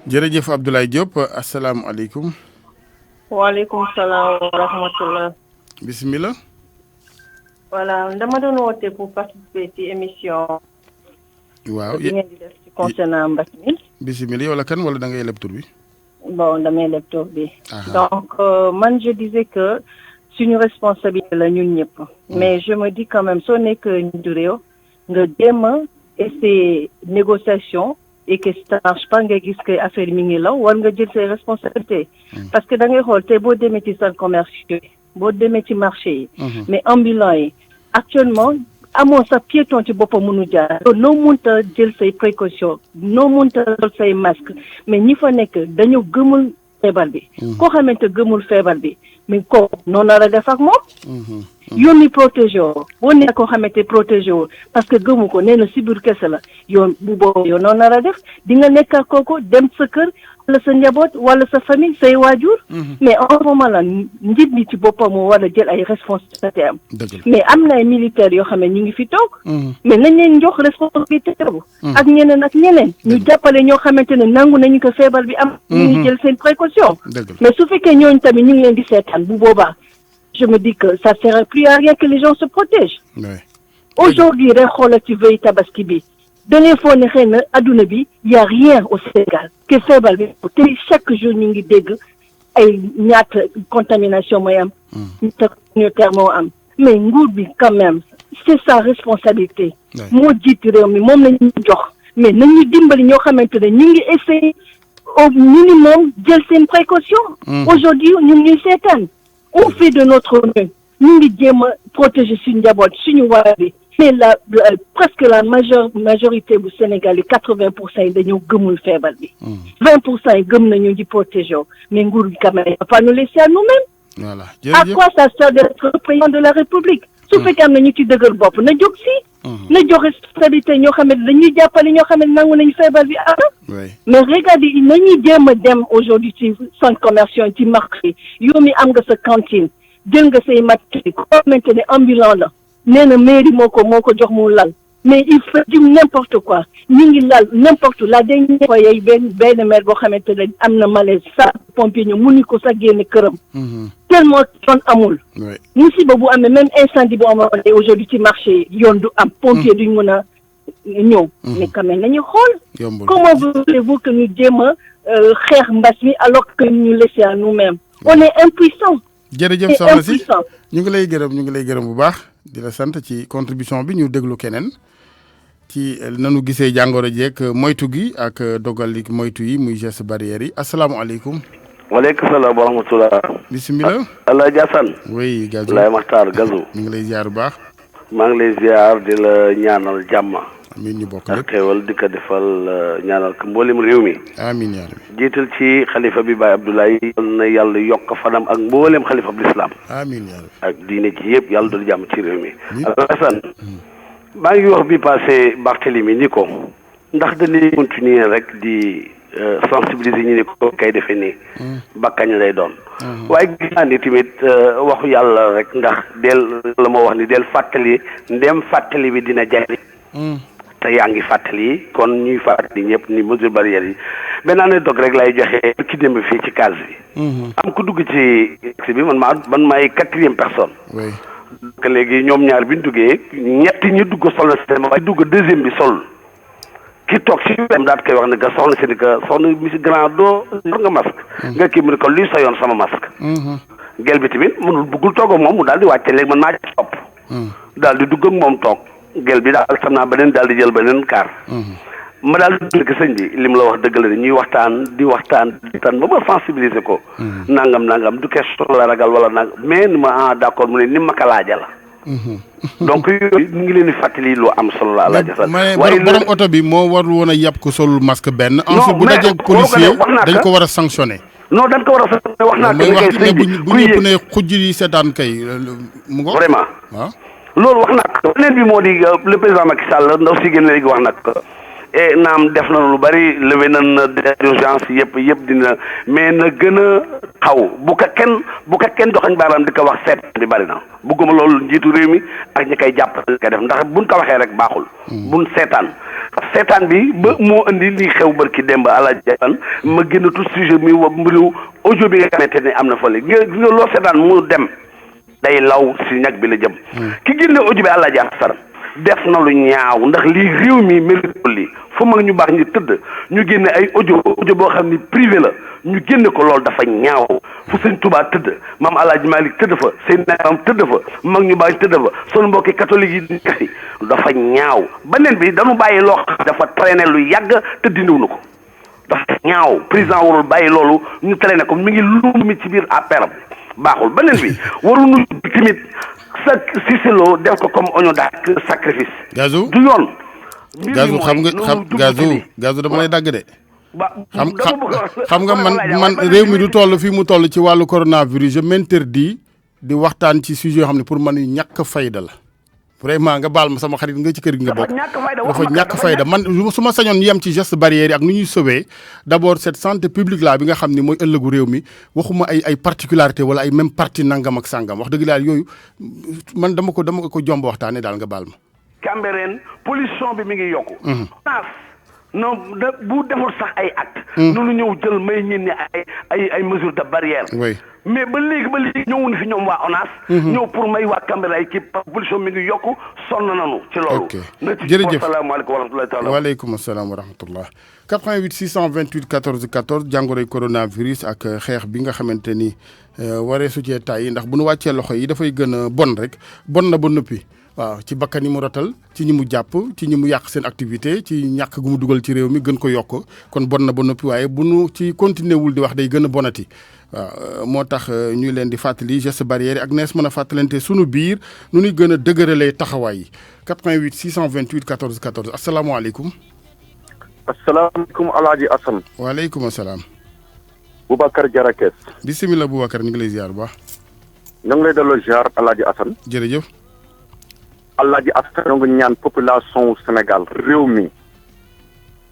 jërëjëf Abdoulaye Diop asalaamaaleykum. waaleykum salaam wa rahmatullah. bisimilah. voilà dama doon woote pour participer ci émission. waaw bi ngeen di def ci concernant mbas mi. bisimilah yow la kan wala da ngay leb tur bi. bon damay leb tur bi. donc man je disais que suñu responsabilité la ñun ñëpp. mais je me dis quand même soo nekk njiitu réew nga jéem a essayer négociation. et que ça marche pas nga gis que affaire mi ngi law war nga jël ses responsabilités. parce que da ngay xool tey boo demee ci centre commerciaux yi boo demee ci marché yi. mais ambulant yi actuellement amoo sax piéton ci boppam mënu jaar. noo mënta jël say précautions noo mënta jël say masque mais ñi fa nekk dañu gëmul feebar bi. koo xamante gëmul feebar bi mais kooku noonu la def ak moom. yoon mi protégé woo boo nee koo xamante protégé woo parce que gëmu ko nee na si biir kese la yoon bu boobu yoon noonu la def di nga nekk ak kooku dem sa kër wala sa njaboot wala sa famille say waajur. mais en ce moment là njiit bi ci boppam moo war a jël ay responsabilité am. mais am na ay militaires yoo xam ne ñu ngi fi toog. mais nañ leen jox responsabilité boobu. ak ñeneen ak ñeneen. ñu jàppale ñoo xamante ne nangu nañu ko feebar bi am. ñu ngi jël seen précaution. mais su fekkee ñooñu tamit ñu ngi leen di seetaan bu boobaa. je me dis que ça ne sert plus à rien que les gens se protègent. Aujourd'hui, ci veille tabaski bi da ngay foog ne xëy na adduna bi y a rien au Sénégal que feebar bi te chaque jour ñu ngi dégg ay ñaata contamination mooy am. ñaata communautaire moo am. mais nguur bi quand même c'est sa responsabilité. moo jiitu réew mi moom la ñu jox. mais nañu dimbali ñoo xamante ne ñu ngi essayer au minimum jël seen précaution. Aujourd'hui ñu ngi ñuy seetaan. On fait de notre mieux. Ñu ngi jéem a protéger suñu njaboot suñu waa bi mais presque la majorité bu Sénégal yi 80% yi dañoo gëmul feebar bi. 20% yi gëm nañu di protéger mais nguur gi quand même il ne va pas nous laisser à nous-mêmes. Voilà. À quoi ça sert d'être le président de la République. su fekkee am na ñu ci dëgër bopp na jóg si. na jox responsabilité ñoo xam ne dañuy jàppale ñoo xam ne nangu nañu feebar bi mais regardez nañuy jéem a dem aujourd'hui ci centre commercial ci marché yow mi am nga sa cantine jël nga say matériel ko xamante ne ambulant la nee na mairie moo ko jox mu lal mais il faut dire n'importe quoi ñu ngi lal n'importe la dernière fois yay benn maire boo xamante ne am na malaise sa pompier ñu mënuñu ko sax génne këram. tellement yoon amul. musiba bu amee même incendie bu amoon aujourd'hui ci marché yoon du am. pompier duñ mën a ñëw. mais quand même nañu xool. comment voulez-vous que ñu jéem a xeex mbas mi alors que ñu laisser à nous-mêmes. on est impuissant. jërëjëf soxna si ñu ngi lay gërëm bu baax di la sant ci contribution bi ñu déglu keneen ci nanu gisee jàngoro jeeg moytu gi ak dogal li moytu yi muy geste barrière yi asalaamaaleykum. waaleykum salaam wa rahmatulah. bisimilah. Allah Diassane. oui Gazo Laye Makhtar Gazo. ñu ngi lay ziar bu baax. maa ngi lay ziar di la ñaanal jàmm. amiin ñu bokk lépp ak xéwal di ko defal ñaanal ko mboolem réew mi. amiin yaa rabbi. jiital ci xalifa bi Baye Abdoulaye. yal na yàlla yokk fanam ak mboolem xalifa bu lislaam. amiin yaa rabbi. ak diine ji yëpp yàlla doon jàmm ci réew mi. Alassane. maa ngi wax bi passé Barthélemy ni ko ndax dañuy continuer rek di sensibiliser ñu ne ko kay defee nii. bakkañ lay doon. waaye gis naa ni tamit waxu yàlla rek ndax del la ma wax ni del fàttali ndem fàttali bi dina jariñ. te yaa ngi fàttali kon ñuy fàttali ñëpp ni mesure barrière yi benn anecdote rek lay joxe ki démb fii ci case bi. am ku dugg ci taxi bi man maay 4e personne. oui. donc léegi ñoom ñaar bi ñu duggee ñett ñi dugg sol na système waaye dugg 2e bi sol ki toog si dem daal koy wax ne que soxna si ni que soxna monsieur grand doo yor nga masque. nga kii mu ne ko luy sa yoon sama masque. gel bi tamit mënul bëggul toog ak moom mu daal di wàcce léegi man maa ci topp. daal di dugg ak moom toog gel bi daal xam naa beneen daal di jël beneen kaar. ma daal di dugg sëñ bi li mu la wax dëgg la ñuy waxtaan ba ma sensibiliser ko. nangam du question la ragal wala nangam mais ni ma d'accord mu ne ni ma ko laaja la. donc yooyu ñu ngi leen di fàttali lu am solo la. waaye borom oto bi moo warul woon a yàpp ko solul masque benn. ensuite bu dajee policier dañ ko war a sanctionné. non dañ ko war a sanctionné wax naa ko. wax ne bu ñëpp ne xujj yi seetaan kay mu ngo vraiment waaw. loolu wax naa ko beneen bi moo di le président Macky Sall ndaw si génn léegi wax na ko et naam def na lu bari levé nañ d'urgence yëpp dina mais na gën a xaw bu ko kenn doxañ baaraam di ko wax seet di bari na bugguma loolu njiitu réew mi ak ñi koy jàpp ka def ndax buñ ko waxee rek baaxul. buñ seetaan bi ba moo indi lii xew barki démb Alaaji ma génn tout sujet mi wa mbiru audio bi nga xamante ne am na fa léegi nga loo seetaan mu dem day law si ñag bi la jëm. ki génne audio bi Alaaji Assane def na lu ñaaw ndax lii réew mi mérite lii fu mag ñu baax ñi tëdd ñu génne ay audio boo xam ni privé la ñu génne ko loolu dafa ñaaw fu sëñ Touba tëdd maam Alaaji Malick tëdd fa seen naam tëdd fa mag ñu baax tëdd fa sunu mbokki catholique yi nekk dafa ñaaw beneen bi dañu bàyyi loo xam dafa traîner lu yàgg te dindiw na ko dafa ñaaw président warul bàyyi loolu ñu traîner ko mi ngi luum mi ci biir APR baaxul beneen bi waruñu tamit Cissé Lo def ko comme oignon dak sacrifice. Gazou du yoon. Gazou Gazou dama lay dagg de. xam nga man réew mi du toll fii mu toll ci wàllu coronavirus je m'interdis di waxtaan ci sujet yoo xam ne pour man ñàkk fayda la. vraiment nga baal ma sama xarit nga ci kër gi nga bokk dafa ñàkk fayda man su ma sañoon yem ci geste barrière yi ak nu ñuy sauver d'abord cette santé publique là bi nga xam ni mooy ëllëgu réew mi waxuma ay particularité wala ay même parti nangam ak sangam wax dëgg laa yooyu man dama ko jomb waxtaanee daal nga baal ma. Cambérène pollution bi mi ngi yokku. non bu deful sax ay acte nunu ñëw jël may ñin ni ay mesures de barrière. oui mais ba léegi ñëwuñu fi ñoom waa ONAS. ñëw pour may waa Cambérène ay kii pollution mi ngi yokku sonn nañu ci loolu. ok jërëjëf asalaamaaleykum wa rahmatullahi taala. waaleykum salaam wa rahmatullah 88 628 14 14 jàngoroy coronavirus ak xeex bi nga xamante ni waree su cee tay ndax bu nu wàccee loxo yi dafay gën a bon rek bon na ba noppi. waaw ci bakkan yi mu rotal ci ñi mu jàpp ci ñi mu yàq seen activité ci ñàkk gu mu dugal ci réew mi gën ko yokk kon bon na ba noppi waaye bu nu ci continuer wul di wax day gën a bonati waaw moo tax ñuy leen di fàttali geste barrière yi ak nees mën a fàttalante sunu biir nu ñuy gën a dëgëralee taxawaay yi 88 628 14 14 asalaamaaleykum. asalaamaaleykum Alaaji Assane. waaleykum salaam. Boubacar Diarra Kees. bisimilah Boubacar ñu ngi lay ziar bu baax. ñu ngi lay delloo ziar Alaaji Assane. jërëjëf. Alaaji Assane ñoo ngi ñaan population Sénégal réew mi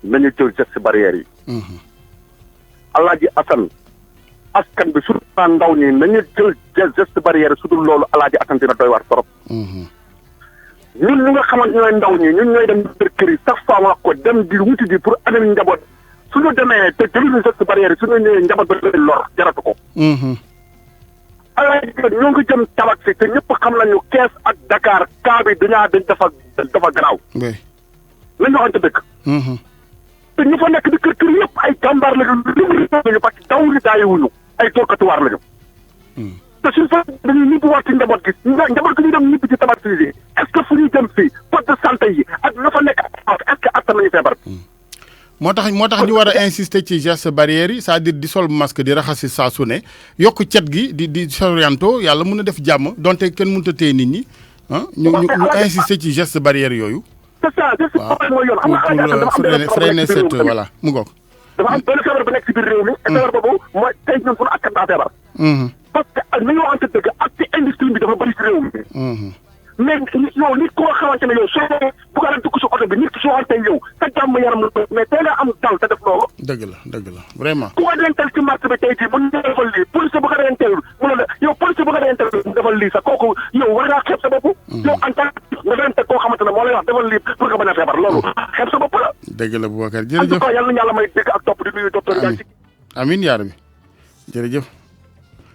nañu jël geste barrière yi. Alaaji Assane askan bi surtout ndaw ñi nañu jël geste barrière su dul loolu Alaaji Assane dina doy waar trop. ñun ñi nga xamante ñooy ndaw ñi ñun ñooy dem kër yi chaque fois wax ko dem di wuti ji pour andil njaboot suñu demee te jëluñu geste barrière yi suñu ñëwee njaboot ba leen lor jaratu ko. Alaaji ñoo ngi jëm tabax si te ñëpp xam nañu Kees ak Dakar cas bi dañ dafa garaaw. oui. nañu waxante dëkk. te ñu fa nekk di kër yëpp ay jàmbaar lañu lañu parce que dawul daayewuñu ay toorkatuwaar lañu. te suñu fa dañuy ñibbiwaat ci njaboot gi ñu dem ñibbi ci tabax yi est-ce que fu ñu jëm fii poste de santé yi ak la fa nekk est-ce que attan nañu feebar. moo tax ñu war a insister ci geste barrière yi c'est-à-dire di sol masque di raxasi saa su ne yokk cet gi di sorianto yàlla mun a def jàmm donte kenn mënut a téye nit ñi ñu insister ci geste barrière yooyu. c'est ça geste barrière mooy yoon. pour freiner cette voilà mu ngoog. dafa am benn feebar bu nekk ci biir réew mi. feebar boobu mooy tey ñun suñu askan daa feebar. parce que ni ñu waxante dëgg ak ci industrie bi dafa bëri ci réew mi. mais yow nit koo xamante ne yow soo bëgg a dugg si oto bi nit soo xamante yow sa jàmm yaram la mais tey nga am dal te def loolu. dëgg la vraiment. ku ko dental ci marché bi tey jii mun nga defal lii police bu ko dental mu ne la yow police bu ko dental defal lii sax kooku yow war ngaa xeeb sa bopp. yow en tant que nga te koo xamante ne moo lay wax defal lii pour nga bañ a feebar loolu xeeb sa bopp la. dëgg la Boubacar en tout jërëjëf cas yàlla na yàlla may dégg ak topp di nuyu docteur Diagne. amiin yaa rabbi jërëjëf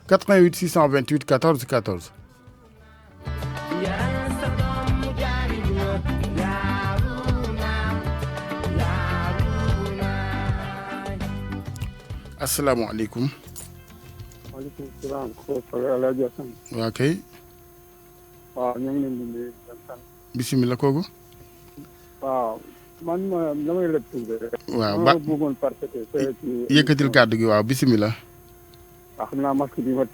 88 628 14 14. asalaamaaleykum. maaleykum salaam. kooku El Hadj Assane. waa kay. waaw ñu ngi leen di nuyu. bisimilah kooku. waaw man damay leb tuuti rek. waaw ma bëggoon participer ci yëkkatil kàddu gi waaw bisimilah. waaw xam naa masque bi ma.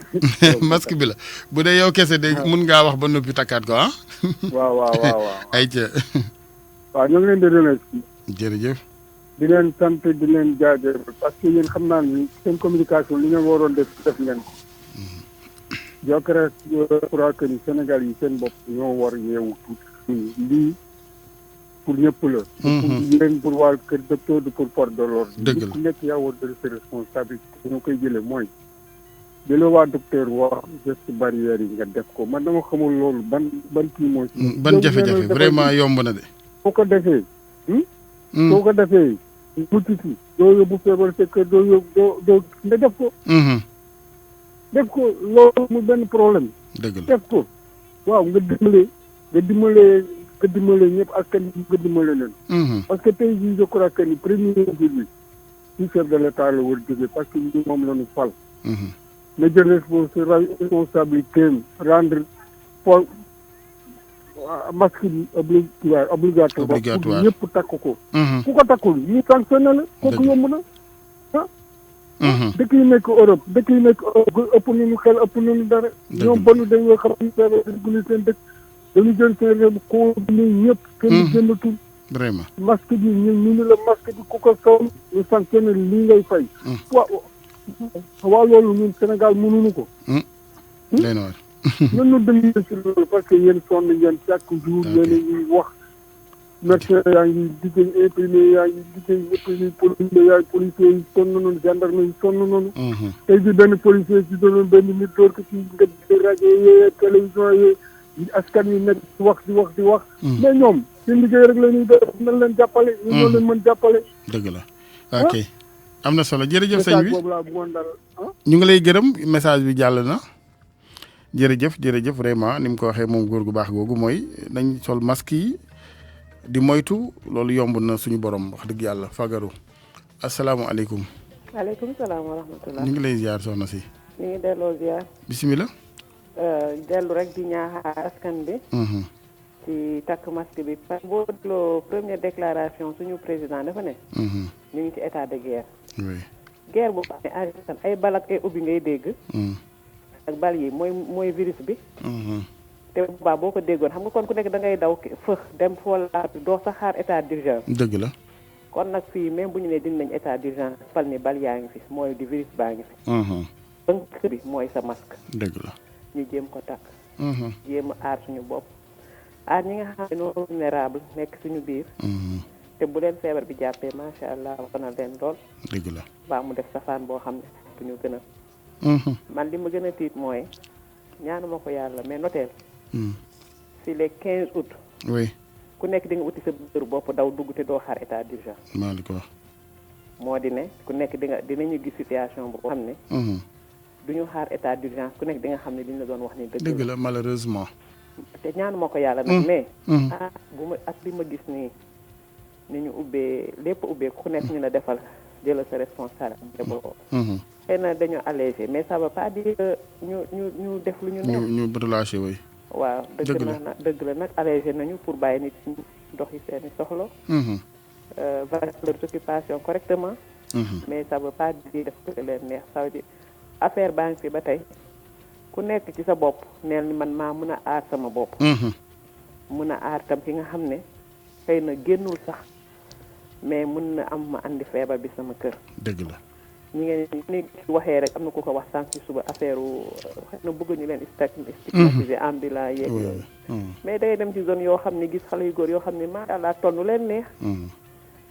masque bi la bu dee yow kese de mun ngaa wax ba noppi takkaat ko ah. waaw. ayca. waaw ñu ngi leen di remercier. jërëjëf. di leen sant di leen jaajëfal parce que yéen xam naa ni seen communication li ngeen waroon def ngeen ko. je crois que ni Sénégal yi seen bopp ñoo war yeewu tuuti. lii pour ñëpp la. pour yéen pour waa kër docteur du pour force de l'ordre. dëgg la ku nekk yaa war de ses responsabilités ñoo koy jëlee mooy. bi la waa docteur wax geste barrière yi nga def ko man dama xamul loolu ban kii mooy. ban jafe-jafe vraiment yomb na de. boo ko defee. soo ko defee. mucc si doo yóbbu feebar sa kër doo yóbbu doo nga def ko. def ko loolu mu benn problème. dëgg la def ko waaw nga dimbale ñëpp askan wi nga dimbale leen. parce que tey jii je crois que ni premier jour bi ci chef de l'État la war jógee parce que ñun moom la ñu fal. na jël responsabilité rendre for masque bi obligatoire pour ñëpp takk ko. ku ko takkul ñu sanctionné la kooku yomb na dëkk yi nekk Europe ëpp nañu xel ëpp nañu dara. ñoom bonu dañoo xam ne feebar dugg seen dëkk dañu jël seen réew ko ni ñëpp kenn génnatul. vraiment masque bi ñu la masque bi ku ko sol ñu sanctionné lii ngay fay. waaw loolu ñun Sénégal mënuñu ko. day na war. ñun ñu dañuy si loolu parce que yéen sonn ngeen chaque jour yéen a ngi wax. médecin yaa ngi liggéey infirmier yaa ngi liggéey ñëpp ñuy policiers yi sonn nañu gendarme yi sonn nañu. tey jii benn policier si doon benn nit door ko ci nga rajo yee télévision yee askan wi nekk di wax. mais ñoom seen liggéey rek la ñuy def nañ leen jàppale. ñu ñoo leen mën jàppale. dëgg la ok am na solo jërëjëf sëñ bi boobu laa bëggoon dara ñu ngi lay gërëm message bi jàll na jërëjëf vraiment ni mu ko waxee moom góor gu baax googu mooy nañ sol masque yi. di moytu loolu yomb na suñu borom wax dëgg yàlla fagaru asalaamaaleykum. waaleykum salaam wa rahmatulah. ñu ngi lay ziar soxna si. ñu ngi delloo ziar. bisimilah. dellu rek di ñaaxaar askan bi. ci takk masque bi parce que boo dégloo première déclaration suñu président dafa ne. ñu ngi ci état de guerre. oui guerre bu baax ne ay bal ak ay ubbi ngay dégg. ak bal yi mooy virus bi. te bu baax boo ko déggoon xam nga kon ku nekk da ngay daw fëx dem foolaat doo sax xaar état d'urgence. dëgg la. kon nag fii même bu ñu nee dinañ état d'urgence fal ni bal yaa ngi fi mooy di virus baa ngi fi. bënk bi mooy sa masque. dëgg la. ñu jéem ko takk. jéem a aar suñu bopp aar ñi nga xam ne ñoo vulnérable nekk suñu biir. te bu leen feebar bi jàppee macha allah wanal leen lool. dëgg la. baa mu def safaan boo xam ne bu ñu gën a. man li ma gën a tiit mooy ñaanuma ko yàlla mais noteel. si les 15 août. oui. ku nekk di nga uti sa bër bopp daw dugg te doo xaar état d'urgence. maa li ko wax. moo di ne ku nekk dinañu gis situation boo xam ne. du ñu xaar état d'urgence ku nekk di nga xam ne li ñu la doon wax ni dëgg la malheureusement. te ñaanuma ko yàlla nag mais. bu ma ak li ma gis nii ni ñu ubbee lépp ubbee ku nekk ñu la defal jëlal sa responsabilité boobu. xëy na dañoo allégé mais ça veut pas dire ñu def lu ñu neex. ñu relâché way. waaw dëgg la nag allégé nañu pour bàyyi nit ñi dox yi seeni soxla. vaquer leurs occupations correctement. mais ça veut pas dire def ko leen neex ça veut dire affaire baa ngi fi ba tey ku nekk ci sa bopp neel ni man maa mën a aar sama bopp. mën a aar tam ki nga xam ne xëy na génnul sax mais mën na am ma andi feebar bi sama kër. dëgg la. ñi ngeen ni waxee rek am na ku ko wax sànq ci suba affaire xëy na bëgg ñu leen stigmatiser ambulant yeeg yooyu. mais day dem ci zone yoo xam ne gis xale yu góor yoo xam ne maa Allah tonnu leen neex.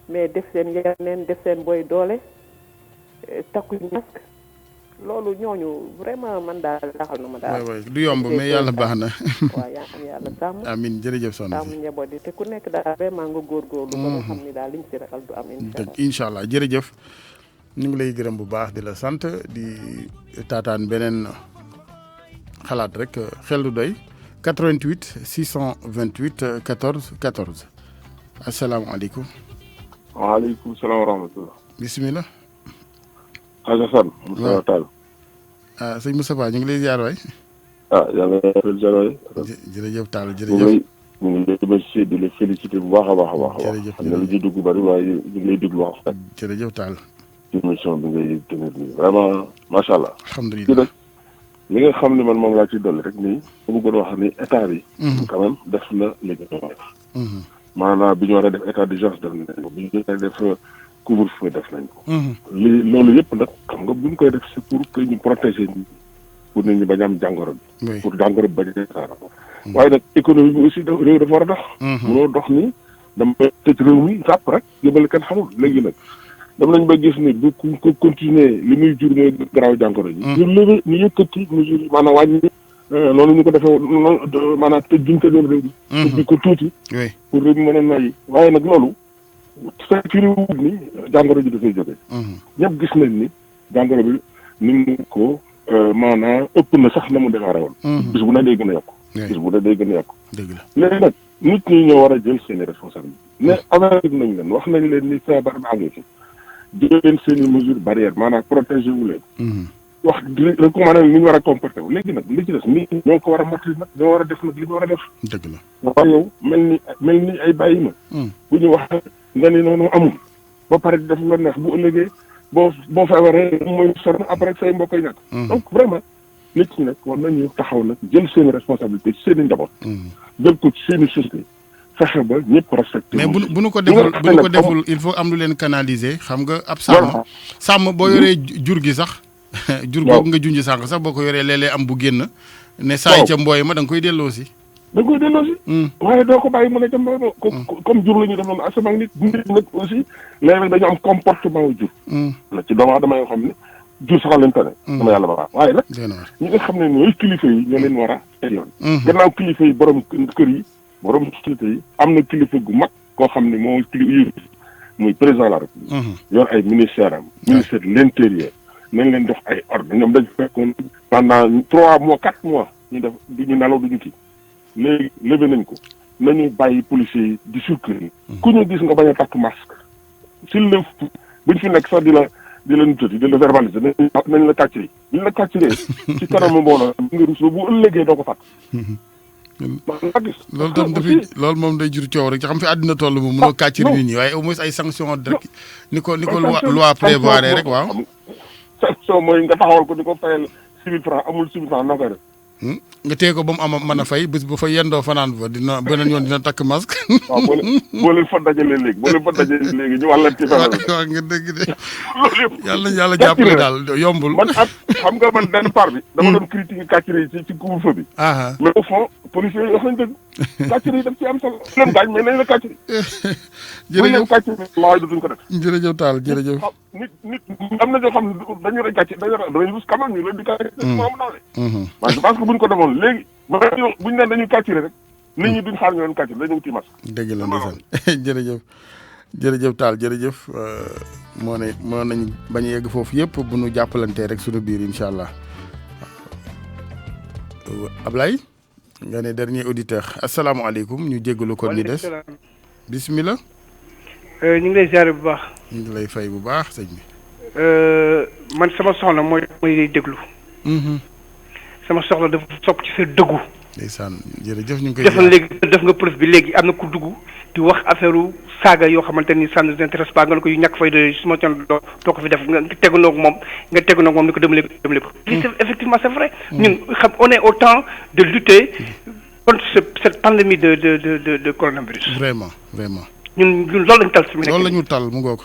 mais def seen yeneen def seen boy doole takkuñu masque loolu ñooñu vraiment man daal jaaxal na ma daal. waay du yomb mais yàlla baax na. waaw yaa am yàlla sàmm. amiin jërëjëf soxna si sàmm njaboot yi te ku nekk daal vraiment nga góorgóorlu. ba nga xam ni daal liñ si ragal du am incha allah jërëjëf ñu ngi lay gërëm bu baax di la sant di taataan beneen xalaat rek xel du doy 88 628 14 14 asalaamaaleykum. waaleykum salaam wa rahmatulah. bisimilah. Alassane. Moussa Tall. ah sëñ Moustapha ñu ngi lay ziar waay. yàlla na yàlla ziar waay. jërëjëf Tall jërëjëf. ñu ngi lay remercier di la féliciter bu baax a baax a baax. jërëjëf xam nga lu ci dugg bari waaye ñu ngi lay déglu wax. jërëjëf Tall. ci émission bi ngay tenir nii vraiment macha allah. alhamdulilah li nga xam ne man moom laa ci dolli rek nii. dama bëggoon wax ni état bi. quand même def na li ñu war a def. maanaam bi ñu war a def état d'urgence def nañ ko bi ñu war a def couvre-feu def nañ ko. loolu yëpp nag xam nga bu ñu koy def c'est pour que ñu protéger nit ñi pour nit ñi bañ a am jàngoro bi. pour jàngoro bi bañ a tasaara. waaye nag économie bi aussi réew dafa war a dox. munoo dox ni dama tëj réew mi sàpp rek yëbale kenn xamul léegi nag dem nañ ba gis ni bu ko continuer li muy jur mooy garaaw jàngoro ji. ñu lever ñu yëkkati mesure yi maanaam wàññi noonu ñu ko defee noonu maanaam tëj bi ñu ko doon réew mi. ubbi ko tuuti. pour réew mi mën a noyyi waaye nag loolu. sa firiwut ni jàngoro ji dafay jógee. ñëpp gis nañ ni jàngoro bi ni mu ko maanaam ëpp na sax na mu démarré woon. bis bu ne day gën a yokku. bis bu ne day gën a yokku. dëgg la léegi nag nit ñi ñoo war a jël seen i responsabilité mais avertir nañ leen wax nañ leen ni feebar baa ngi fi jël leen seen i mesure barrière maanaam protégé wu leen. wax di recommandé ni ñu war a comporté wu léegi nag li ci des nit ñi ñoo ko war a mottali nag ñoo war a def nag li ñu war a def. dëgg la waaye yow mel ni ay bàyyi ma. bu ñu wax nga ni noonu amul ba pare di def lu neex bu ëllëgee boo feebaree mooy sonn après say mbokk yi ñàkk. donc vraiment nit ñi nag war nañu taxaw nag jël seen responsabilité ci seen i njaboot. jël ko ci seen i société fexe ba ñëpp respecté. mais bu nu ko deful il faut am lu leen canaliser xam nga ab sàmm boo yoree jur gi sax. jur googu nga junj sànq sax boo ko yoree léeg-léeg am bu génn. ne saay ca mbooy ma da nga koy delloo si. da nga koy delloo si. waaye doo ko bàyyi mu ne ca mbooy ma. comme jur la ñu def noonu asamaan nit nag aussi léeg-léeg dañu am comportement wu jur. na ci doomu aadama yoo xam ne jur sax leen tane. dama yàlla baax waaye nag. ñi nga xam ne ñooy kilifa yi ñoo leen war a teg yoon. gannaaw kilifa yi borom kër yi borom société yi am na kilifa gu mag koo xam ne moo kilifa muy président de la République. yor ay ministère am. ministère de l'intérieur. nañ leen jox ay ordre ñoom dañ fekkoon pendant 3 mois 4 mois ñu def du ñu nelaw du ñu kii léegi levé nañ ko nañu bàyyi policiers yi di circuler ku ñu gis nga bañ a takk masque s'il le buñ fi nekk sax di la nutati di la verbaliser nañ la kàcciri buñ la kàcciree ci kanamu mbooloo nga rusoo bu ëllëgee doo ko fàtt loolu tam dafay loolu moom day jur coow rek ci xam fi àddina toll moom mënoo kàcciri nit ñi waaye au moins ay sanctions rek ni ko loi prévoir rek waaw sanction mooy nga taxawal ko di ko fayal 6 000 francs amul 6 000 francs noo koy def. nga téye ko ba mu am mën a fay bés bu fa yendoo fanaan ba dina beneen yoon dina takk masque. waaw boo leen fa dajalee léegi ñu wàllan ci feebar bi. waaw nga dëgg de. loolu yëpp yàlla jàppale daal yombul. man xam nga man benn part bi. dama doon critiquer kàcciri yi ci couvre-feu bi. mais au fond policiers yi wax nañ dëgg. kàcciri yi daf ci am solo. leen gaañ mais nañ la kàcciri. jërëjëf kàcciri lawaay duñ ko def. jërëjëf Tall jërëjëf. nit am na ñoo xam ne dañu rey kàcciri dañu rus quand même ñu leen di kàcciri. moo am naa waaye je pense que buñ ko defoon léegi buñ ne dañuy kàcciri rek nit ñi duñ xaar ñu leen kàcciri dañu wuti masque. dëgg la ndeysaan jërëjëf Tall jërëjëf moo nañ bañ a yegg foofu yëpp bu nu jàppalantee rek suñu biir incha allah Ablaye nga ne dernier auditeur asalaamaaleykum ñu jéggalu kon ni des bismillah ñu ngi lay ziare bu baax. ñu ngi lay fay bu baax sëñ bi. man sama soxna mooy déglu. sama soxla dafa sopp ci sa dëggu. ndeysaan jërëjëf ñu ngi koy defal léegi def nga preuve bi léegi am na ku dugg di wax affaire saaga yoo xamante ni ça ne nous intéresse pas nga ne ko yu ñàkk fay de su ma toon doo ko fi def nga tegunoog moom ni ko dem lépp. Effectivement c'est vrai. ñun xam on est au temps de lutter contre cette pandémie de coronavirus. vraiment. ñun loolu lañu tal fi mu nekk. loolu la ñu tal mu ngoog.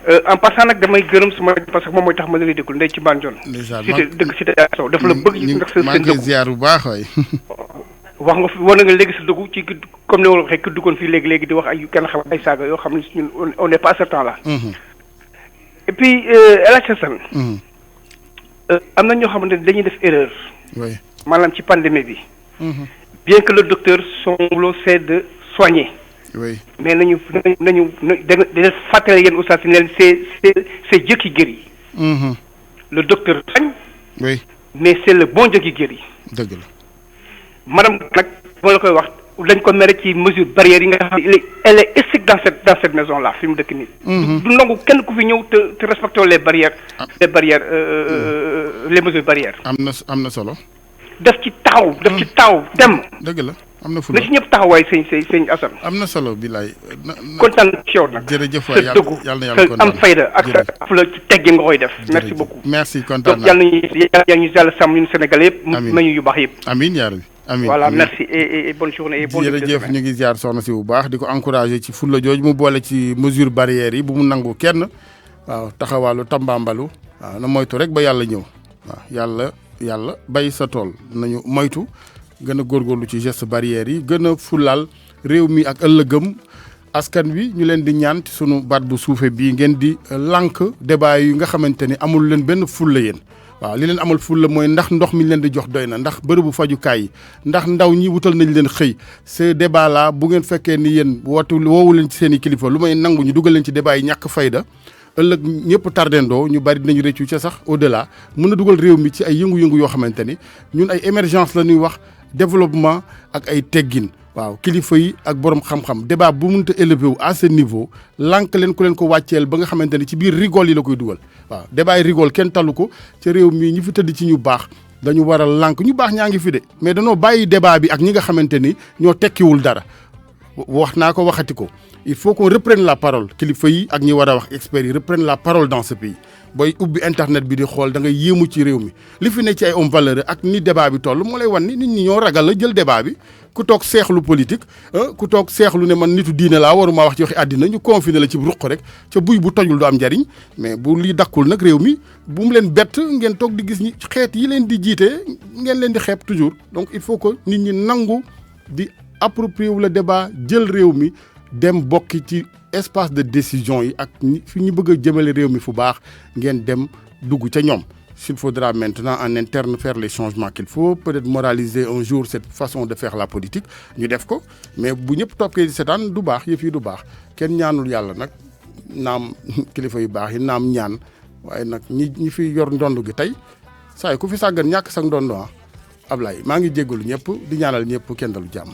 en passant nag damay gërëm suma parce que moom mooy tax ma lay déglu ndey ci Bandiol. ndeysaan cité Sow dafa la bëgg ndax sa maa ngi koy ziar bu baax waay. wax nga fi war na nga léegi sa dugg ci comme ni ma la waxee ki duggoon fii léegi di wax ay kenn xam ay saaga yoo xam ne ñun on n'est pas à ce temps là. Et puis El Hadj Assane am na ñoo xamante ne dañuy def erreur. oui maanaam ci pandémie bi. bien que le docteur son boulot c'est de soigner. oui mais nañu dina fàttali yéen oustaz ne leen c'est Dieu qui guérit. Le docteur soigne. oui mais c'est le bon Dieu qui guérit. dëgg la. madame nag moo la koy wax dañ ko mere ci mesure barrière yi nga xam ne elle est stricte dans cette maison là fi mu dëkk nii. du nangu kenn ku fi ñëw te respecter les barrières. les mesures barrières. am na solo. daf ci taxaw dem. dëgg la am na fu la ci ñëpp taxawaay sëñ Assane. am na solo bilaay. kontaan ci yow nag. jërëjëf waay yàlla na yàlla kontaan am fayda ak sa la ci teggi nga koy def. merci beaucoup merci kontaan naa donc yàlla ñu yàlla sàmm ñun Sénégalais yëpp. amiin nañu yu baax yëpp. amiin yaa rabbi amiin voilà merci et bonne journée et bonne jërëjëf ñu ngi ziar soxna si bu baax di ko encouragé ci fulla jooju mu boole ci mesure barrières yi bu mu nangu kenn waaw taxawaalu tambaambalu waaw na moytu rek ba yàlla ñëw waaw yàlla bay sa tool nañu moytu gën a góorgóorlu ci geste barrières yi gën a fulaal réew mi ak ëllëgëm askan wi ñu leen di ñaan ci sunu baat bu suufe bii ngeen di lànk débat yi nga xamante ni amul leen benn fulla yéen waaw li leen amal fulla mooy ndax ndox mi leen di jox doy na ndax bërëbu fajukaay yi ndax ndaw ñi wutal nañ leen xëy ce débat là bu ngeen fekkee ni yéen woowu leen ci seen i kilifa lu may nangu ñu dugal leen ci débat yi ñàkk fayda ëllëg ñëpp tardendoo ñu bari dinañu réccu ca sax au delà mën a dugal réew mi ci ay yëngu-yëngu yoo xamante ni ñun ay émergence la ñuy wax développement ak ay teggin waaw kilifa yi ak borom xam-xam débat bu mënta élevé wu à ce niveau lànk leen ku leen ko wàcceel ba nga xamante ni ci biir rigole yi la koy dugal waaw débat yi rigole kenn talu ko ca réew mi ñi fi tëdd ci ñu baax dañu war a lànk ñu baax ñaa ngi fi de mais danoo bàyyi débat bi ak ñi nga xamante ni ñoo tekkiwul dara wax naa ko waxati ko il faut qu'on reprenne la parole kilifa yi ak ñi war a wax experts yi reprennent la parole dans ce pays booy ubbi internet bi di xool da ngay yéemu ci réew mi li fi ne ci ay hommes valeureux ak ni débat bi toll moo lay wan ni nit ñi ñoo ragal la jël débat bi ku toog seexlu politique ku toog seexlu ne man nitu diine laa waruma wax ci waxi àddina ñu confiné la ci ruq rek ca buy bu tojul du am njariñ mais bu lii dakkul nag réew mi bu mu leen bett ngeen toog di gis ñi xeet yi leen di jiite ngeen leen di xeeb toujours donc il faut que nit ñi nangu di approprier wu le débat jël réew mi dem bokki ci espace de décision yi ak fi ñu bëgg a jëmale réew mi fu baax ngeen dem dugg ca ñoom s'il faudra maintenant en interne faire les changements qu'il faut peut-être moraliser un jour cette façon de faire la politique ñu def ko mais bu ñëpp toppee di seetaan du baax yëf yi du baax kenn ñaanul yàlla nag naam kilifa yu baax yi naam ñaan waaye nag ñi fi yor ndond gi tey saa yi ku fi sàggan ñàkk sax ndondo Ablaye maa ngi jéggalu ñëpp di ñaanal ñëpp kenn dalu jàmm